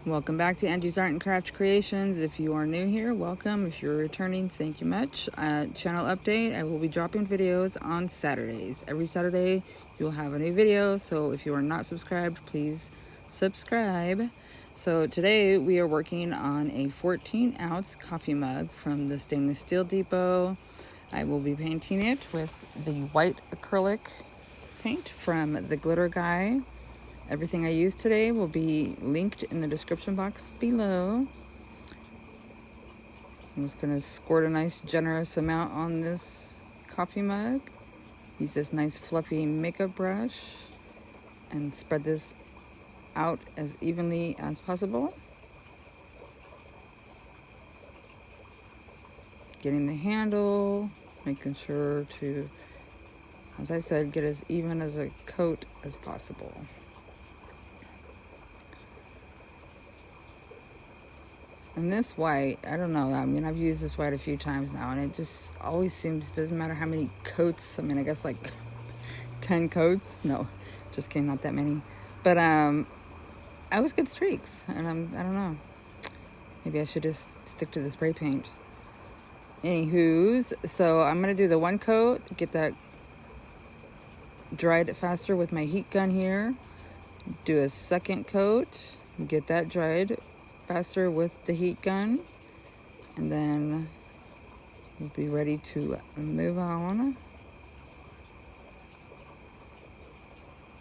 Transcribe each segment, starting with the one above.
Welcome back to Angie's Art and Craft Creations. If you are new here, welcome. If you're returning, thank you much. Channel update, I will be dropping videos on Saturdays. Every Saturday, you'll have a new video. So if you are not subscribed, please subscribe. So today we are working on a 14-ounce coffee mug from the Stainless Steel Depot. I will be painting it with the white acrylic paint from the Glitter Guy. Everything I use today will be linked in the description box below. I'm just going to squirt a nice generous amount on this coffee mug. Use this nice fluffy makeup brush and spread this out as evenly as possible. Getting the handle, making sure to, as I said, get as even as a coat as possible. And this white, I don't know, I mean, I've used this white a few times now, and it just always seems, doesn't matter how many coats, I mean, I guess like 10 coats, no, just kidding, not that many, but I always get streaks, and I don't know, maybe I should just stick to the spray paint. Anywho's, so I'm going to do the one coat, get that dried faster with my heat gun here, do a second coat, get that dried faster with the heat gun, and then we'll be ready to move on.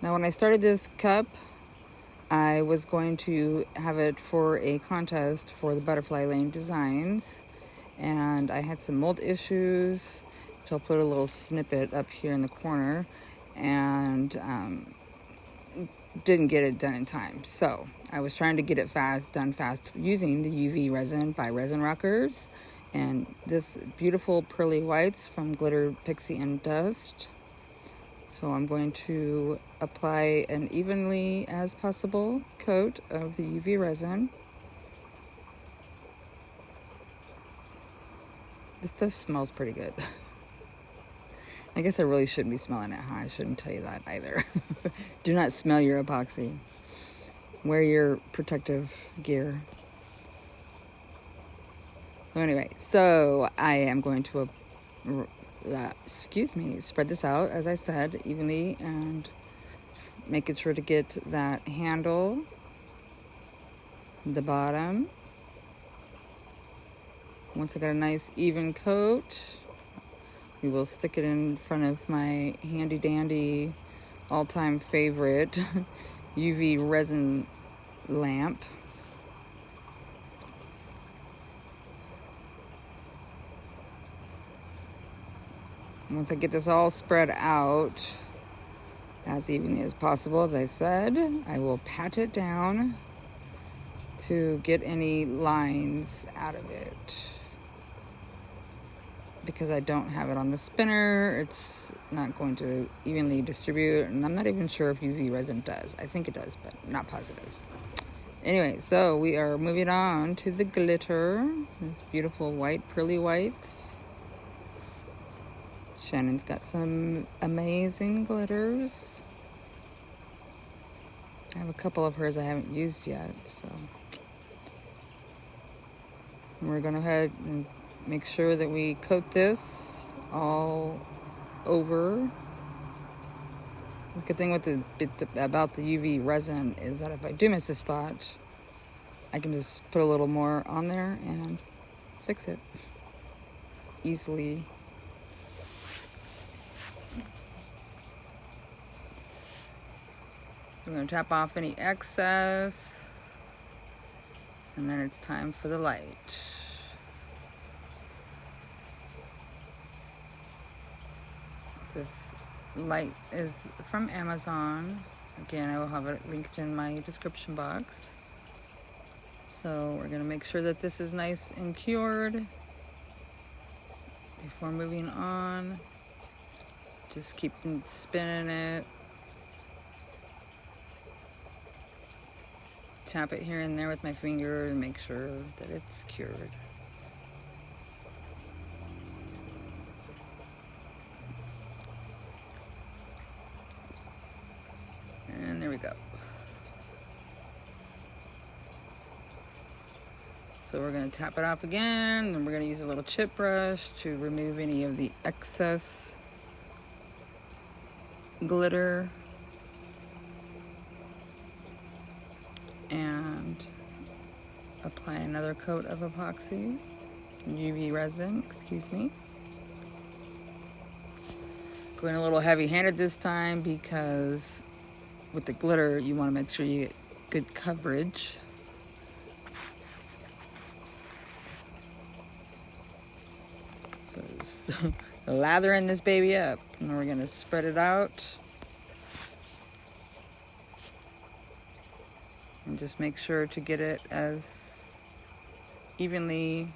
Now, when I started this cup, I was going to have it for a contest for the Butterfly Lane Designs, and I had some mold issues, which I'll put a little snippet up here in the corner, and didn't get it done in time. So I was trying to get it done fast using the UV resin by Resin Rockers and this beautiful pearly whites from Glitter, Pixie, and Dust. So I'm going to apply an evenly as possible coat of the UV resin. This stuff smells pretty good. I guess I really shouldn't be smelling it, huh? I shouldn't tell you that either. Do not smell your epoxy. Wear your protective gear. So anyway, so I am going to, spread this out, as I said, evenly, and making sure to get that handle, the bottom. Once I got a nice even coat, we will stick it in front of my handy dandy all-time favorite UV resin lamp. Once I get this all spread out as evenly as possible, as I said, I will pat it down to get any lines out of it. Because I don't have it on the spinner, it's not going to evenly distribute, and I'm not even sure if UV resin does. I think it does, but not positive. Anyway, so we are moving on to the glitter. This beautiful white, pearly whites. Shannon's got some amazing glitters. I have a couple of hers I haven't used yet, so we're going to go ahead and make sure that we coat this all over. The good thing with about the UV resin is that if I do miss a spot, I can just put a little more on there and fix it easily. I'm going to tap off any excess, and then it's time for the light. This light is from Amazon. Again, I will have it linked in my description box. So we're going to make sure that this is nice and cured before moving on. Just keep spinning it. Tap it here and there with my finger to make sure that it's cured. And there we go. So we're going to tap it off again, and we're going to use a little chip brush to remove any of the excess glitter. And apply another coat of epoxy, UV resin, excuse me. Going a little heavy-handed this time because with the glitter, you want to make sure you get good coverage. So just lathering this baby up, and we're going to spread it out. And just make sure to get it as evenly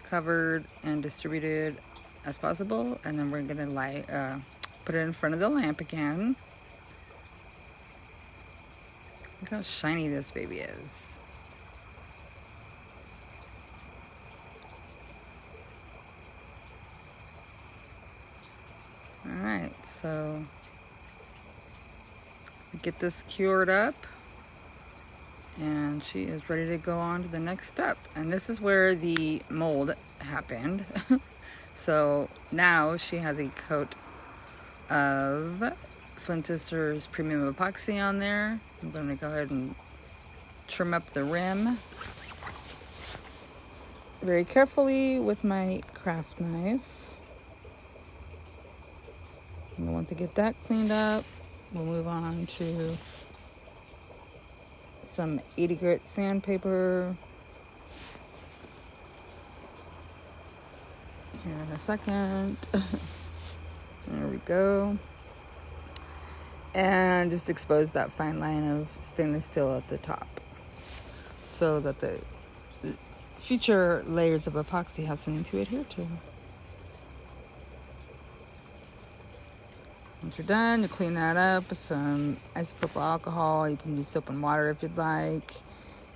covered and distributed as possible. And then we're going to put it in front of the lamp again. Look how shiny this baby is. Alright, so get this cured up, and she is ready to go on to the next step. And this is where the mold happened. So now she has a coat of Flynn Sisters Premium Epoxy on there. I'm going to go ahead and trim up the rim very carefully with my craft knife. And once I get that cleaned up, we'll move on to some 80 grit sandpaper here in a second. There we go. And just expose that fine line of stainless steel at the top so that the future layers of epoxy have something to adhere to. Once you're done, you clean that up with some isopropyl alcohol. You can use soap and water if you'd like.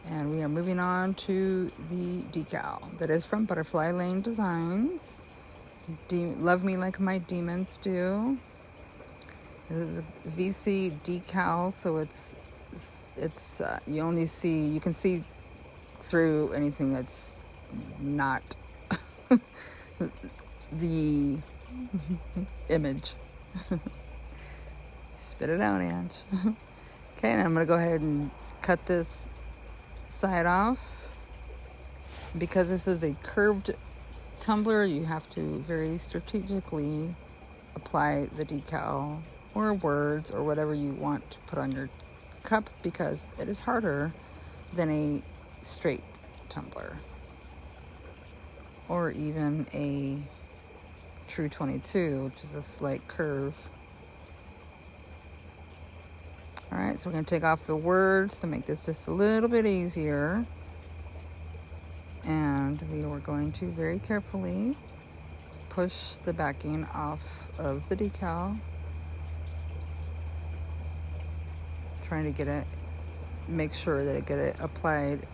And we are moving on to the decal that is from Butterfly Lane Designs. Love Me Like My Demons Do. This is a VC decal, so it's you can see through anything that's not the image. Spit it out, Ange. Okay, and I'm going to go ahead and cut this side off. Because this is a curved tumbler, you have to very strategically apply the decal or words or whatever you want to put on your cup, because it is harder than a straight tumbler or even a true 22, which is a slight curve. Alright, so we're going to take off the words to make this just a little bit easier. And we are going to very carefully push the backing off of the decal. Trying to get it, make sure that it get it applied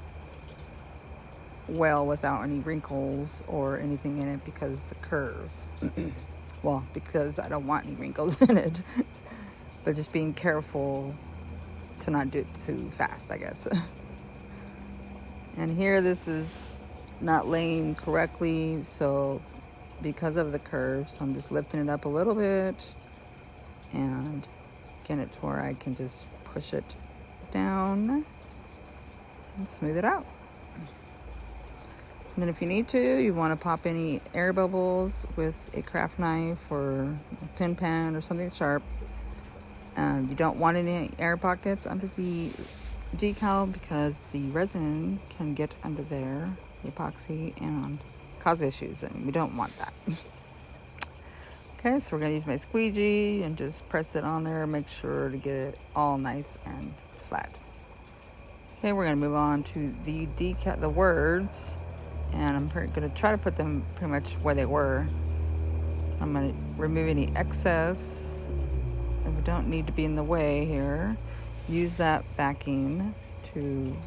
well without any wrinkles or anything in it because the curve. Well, because I don't want any wrinkles in it. But just being careful to not do it too fast, I guess. And here this is not laying correctly, so because of the curve, so I'm just lifting it up a little bit and getting it to where I can just push it down and smooth it out. And then if you need to, you want to pop any air bubbles with a craft knife or a pin pen or something sharp. You don't want any air pockets under the decal because the resin can get under there, the epoxy, and cause issues, and we don't want that. Okay, so we're going to use my squeegee and just press it on there, make sure to get it all nice and flat. Okay, we're going to move on to the decal, the words, and I'm going to try to put them pretty much where they were. I'm going to remove any excess that we don't need to be in the way here. Use that backing to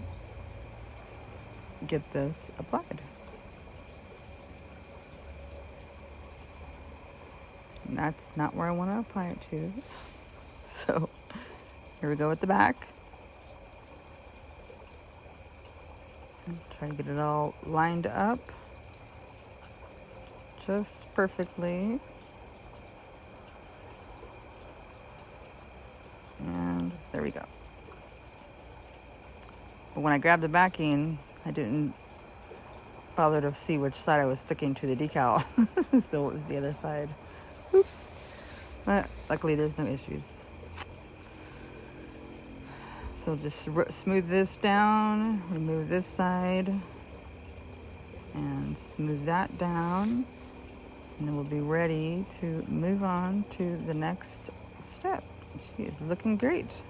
get this applied. And that's not where I want to apply it to. So here we go with the back. Try to get it all lined up just perfectly. And there we go. But when I grabbed the backing, I didn't bother to see which side I was sticking to the decal. So it was the other side. Oops. But luckily there's no issues. So just smooth this down, remove this side, and smooth that down. And then we'll be ready to move on to the next step. She is looking great.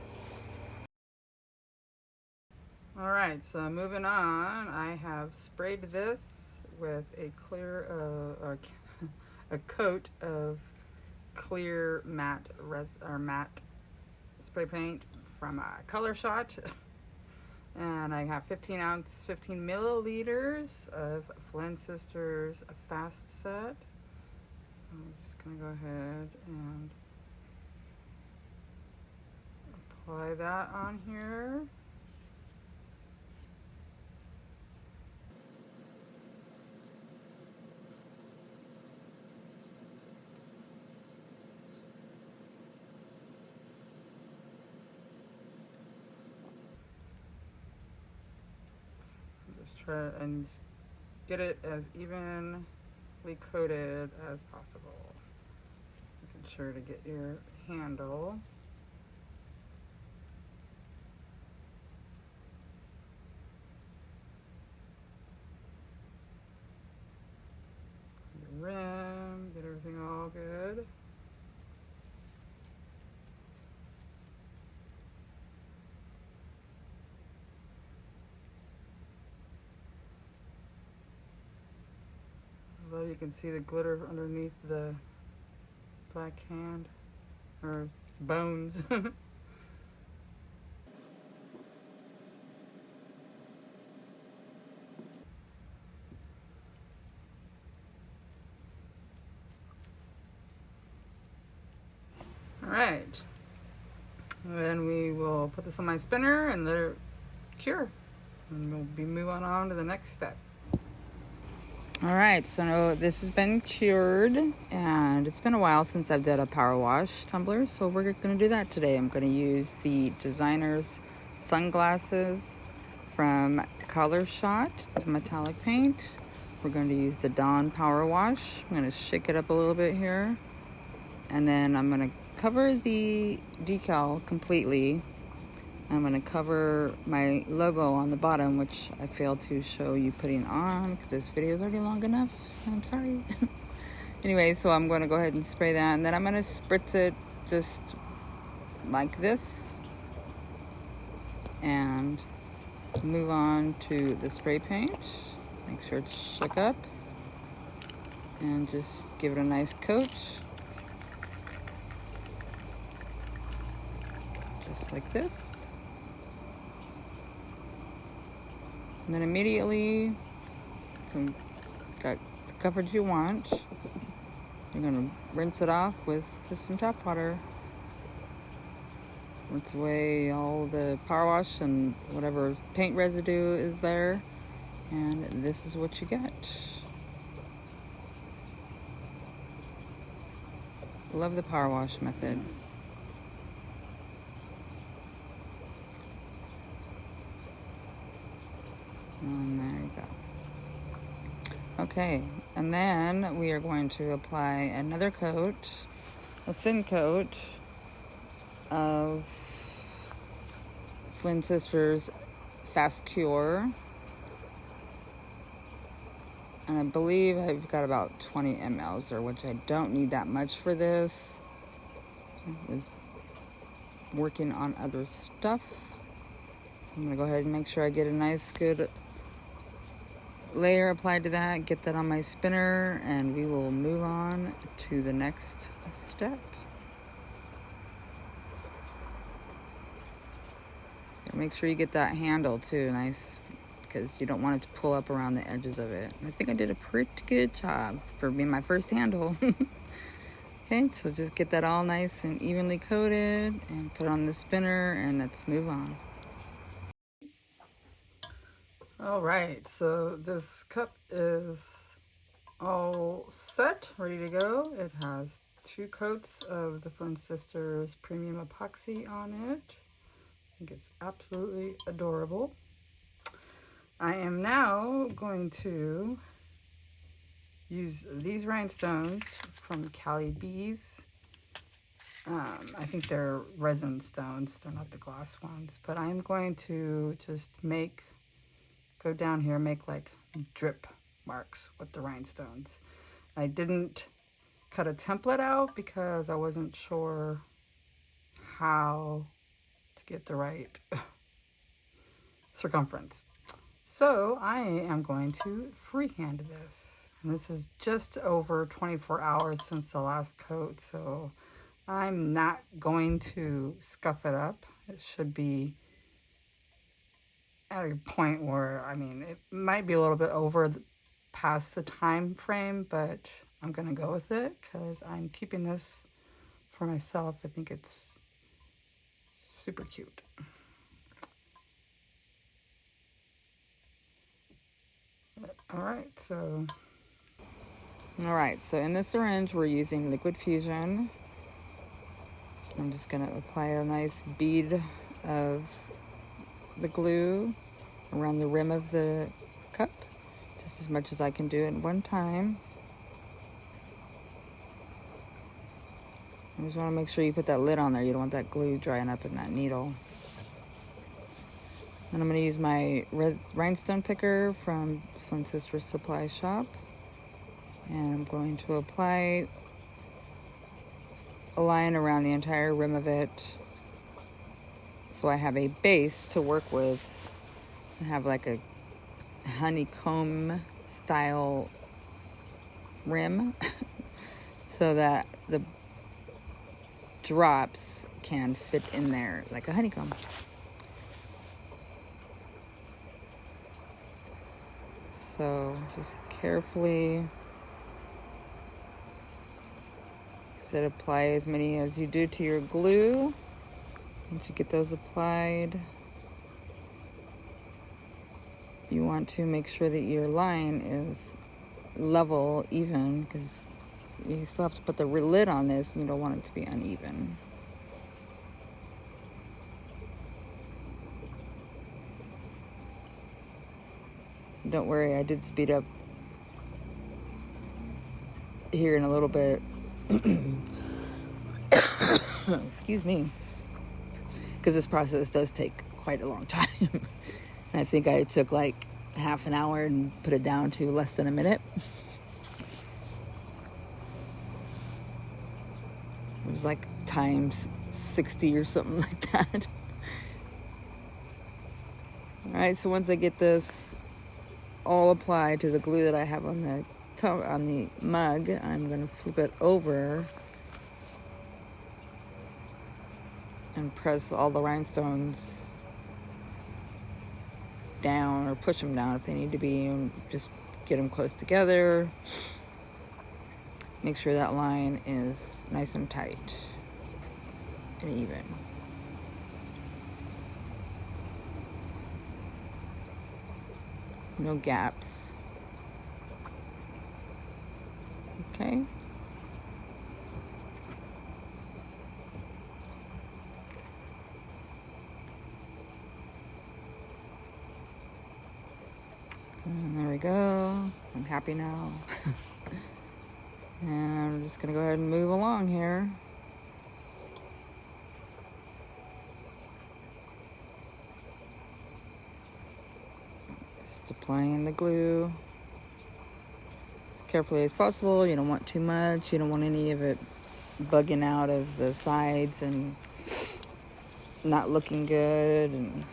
All right, so moving on, I have sprayed this with a a coat of clear matte spray paint from Color Shot. And I have 15 milliliters of Flynn Sisters Fast Set. I'm just gonna go ahead and apply that on here. Just try and get it as evenly coated as possible. Making sure to get your handle. Your rim, get everything all good. Although you can see the glitter underneath the black hand or bones. All right, and then we will put this on my spinner and let it cure, and we'll be moving on to the next step. All right, so this has been cured, and it's been a while since I've done a power wash tumbler, so we're going to do that today. I'm going to use the designer's sunglasses from Color Shot. It's metallic paint. We're going to use the Dawn Power Wash. I'm going to shake it up a little bit here, and then I'm going to cover the decal completely. I'm going to cover my logo on the bottom, which I failed to show you putting on because this video is already long enough. I'm sorry. Anyway, so I'm going to go ahead and spray that, and then I'm going to spritz it just like this and move on to the spray paint. Make sure it's shook up and just give it a nice coat. Just like this. And then immediately, got the coverage you want. You're going to rinse it off with just some tap water. Rinse away all the power wash and whatever paint residue is there. And this is what you get. Love the power wash method. And there you go. Okay, and then we are going to apply another coat, a thin coat of Flynn Sisters Fast Cure. And I believe I've got about 20 mLs, or which I don't need that much for this. I was working on other stuff. So I'm going to go ahead and make sure I get a nice good layer applied to that, get that on my spinner, and we will move on to the next step. Make sure you get that handle too nice, because you don't want it to pull up around the edges of it. I think I did a pretty good job for being my first handle. Okay, so just get that all nice and evenly coated and put it on the spinner, and let's move on. All right, so this cup is all set, ready to go. It has 2 coats of the Flynn Sisters premium epoxy on it. I think it's absolutely adorable. I am now going to use these rhinestones from Cali Bees. I think they're resin stones, they're not the glass ones, but I'm going to just go down here, make like drip marks with the rhinestones. I didn't cut a template out because I wasn't sure how to get the right circumference. So I am going to freehand this. And this is just over 24 hours since the last coat, so I'm not going to scuff it up. It should be at a point where, I mean, it might be a little bit past the time frame, but I'm gonna go with it because I'm keeping this for myself. I think it's super cute. All right, so in this syringe we're using liquid fusion. I'm just gonna apply a nice bead of the glue around the rim of the cup, just as much as I can do at one time. I just want to make sure you put that lid on there. You don't want that glue drying up in that needle. And I'm going to use my rhinestone picker from Flynn Sisters Supply Shop. And I'm going to apply a line around the entire rim of it, so I have a base to work with. I have like a honeycomb style rim so that the drops can fit in there like a honeycomb. So just carefully apply as many as you do to your glue. Once you get those applied, you want to make sure that your line is level, even, because you still have to put the lid on this and you don't want it to be uneven. Don't worry, I did speed up here in a little bit. Excuse me, because this process does take quite a long time. I think I took like half an hour and put it down to less than a minute. It was like times 60 or something like that. All right, so once I get this all applied to the glue that I have on the top, on the mug, I'm going to flip it over and press all the rhinestones down, or push them down if they need to be, and just get them close together. Make sure that line is nice and tight and even. No gaps. Okay. And there we go. I'm happy now. And I'm just going to go ahead and move along here. Just applying the glue as carefully as possible. You don't want too much. You don't want any of it bugging out of the sides and not looking good. And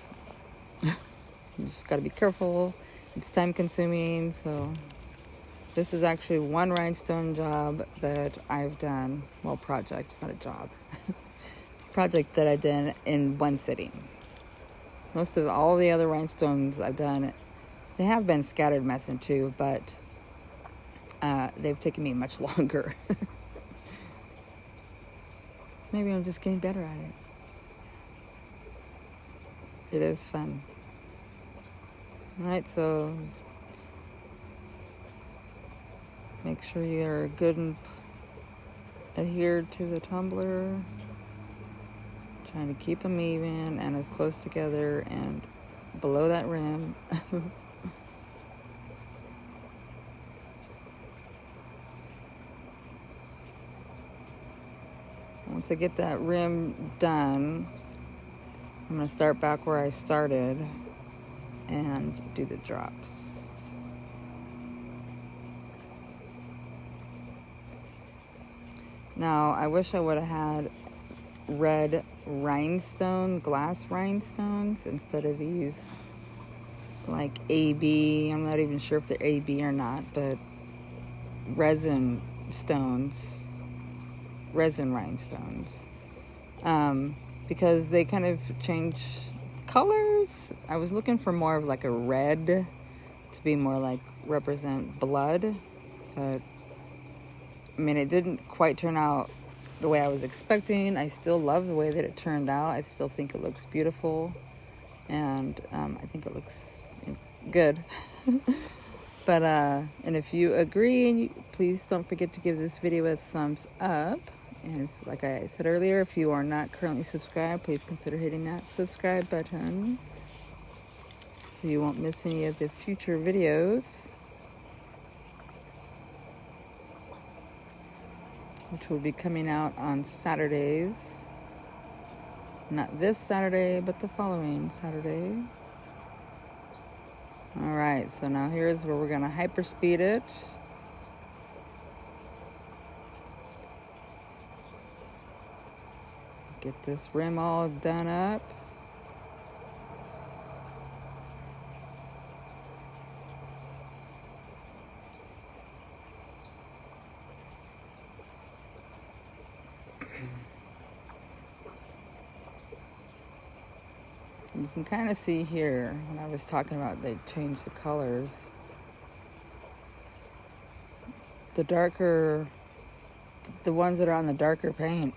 you just got to be careful. It's time consuming, so this is actually one rhinestone job that I've done. Well, project, it's not a job. Project that I did in one sitting. Most of all the other rhinestones I've done, they have been scattered method too, but they've taken me much longer. Maybe I'm just getting better at it. It is fun. Alright, so just make sure you're good and adhered to the tumbler. Trying to keep them even and as close together and below that rim. Once I get that rim done, I'm going to start back where I started and do the drops. Now, I wish I would have had red glass rhinestones instead of these like AB. I'm not even sure if they're AB or not, but resin rhinestones. Because they kind of change colors. I was looking for more of like a red to be more like represent blood, but I mean, it didn't quite turn out the way I was expecting. I still love the way that it turned out. I still think it looks beautiful, and I think it looks good. But and if you agree, please don't forget to give this video a thumbs up. And like I said earlier, if you are not currently subscribed, please consider hitting that subscribe button so you won't miss any of the future videos, which will be coming out on Saturdays. Not this Saturday, but the following Saturday. Alright, so now here's where we're going to hyperspeed it. Get this rim all done up. You can kind of see here when I was talking about they changed the colors. The darker, the ones that are on the darker paint,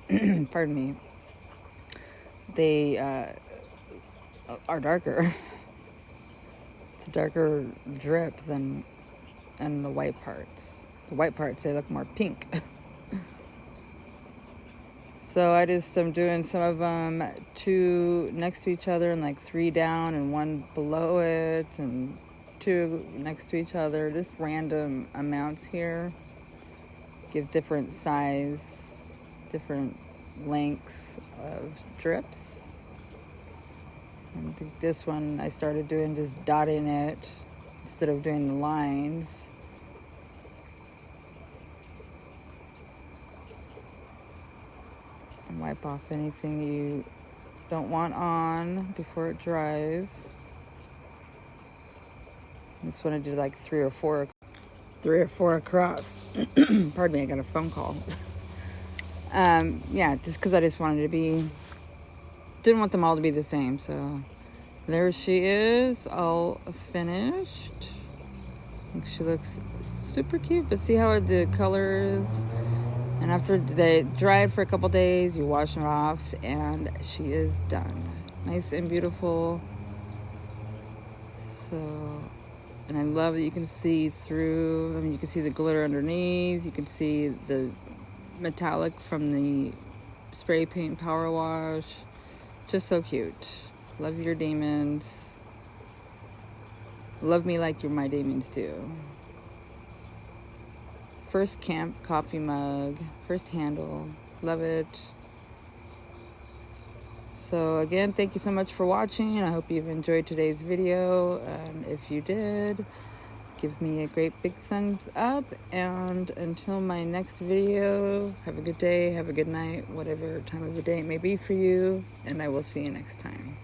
pardon me, they are darker. It's a darker drip than the white parts. The white parts, they look more pink. So I just am doing some of them 2 next to each other and like 3 down and 1 below it and 2 next to each other. Just random amounts here. Give different size, different lengths of drips. And this one I started doing just dotting it instead of doing the lines. And wipe off anything you don't want on before it dries. This one I did like 3 or 4 across. Pardon me, I got a phone call. Yeah, just because I just wanted to didn't want them all to be the same. So there she is, all finished. I think she looks super cute, but see how the color is? And after they dried for a couple days, you wash her off, and she is done. Nice and beautiful. So, and I love that you can see through. I mean, you can see the glitter underneath. You can see the metallic from the spray paint Powerwash. Just so cute. Love your demons. Love me like you're my demons too. First camp coffee mug, first handle, love it. So again, thank you so much for watching. I hope you've enjoyed today's video, and if you did, give me a great big thumbs up. And until my next video, have a good day, have a good night, whatever time of the day it may be for you, and I will see you next time.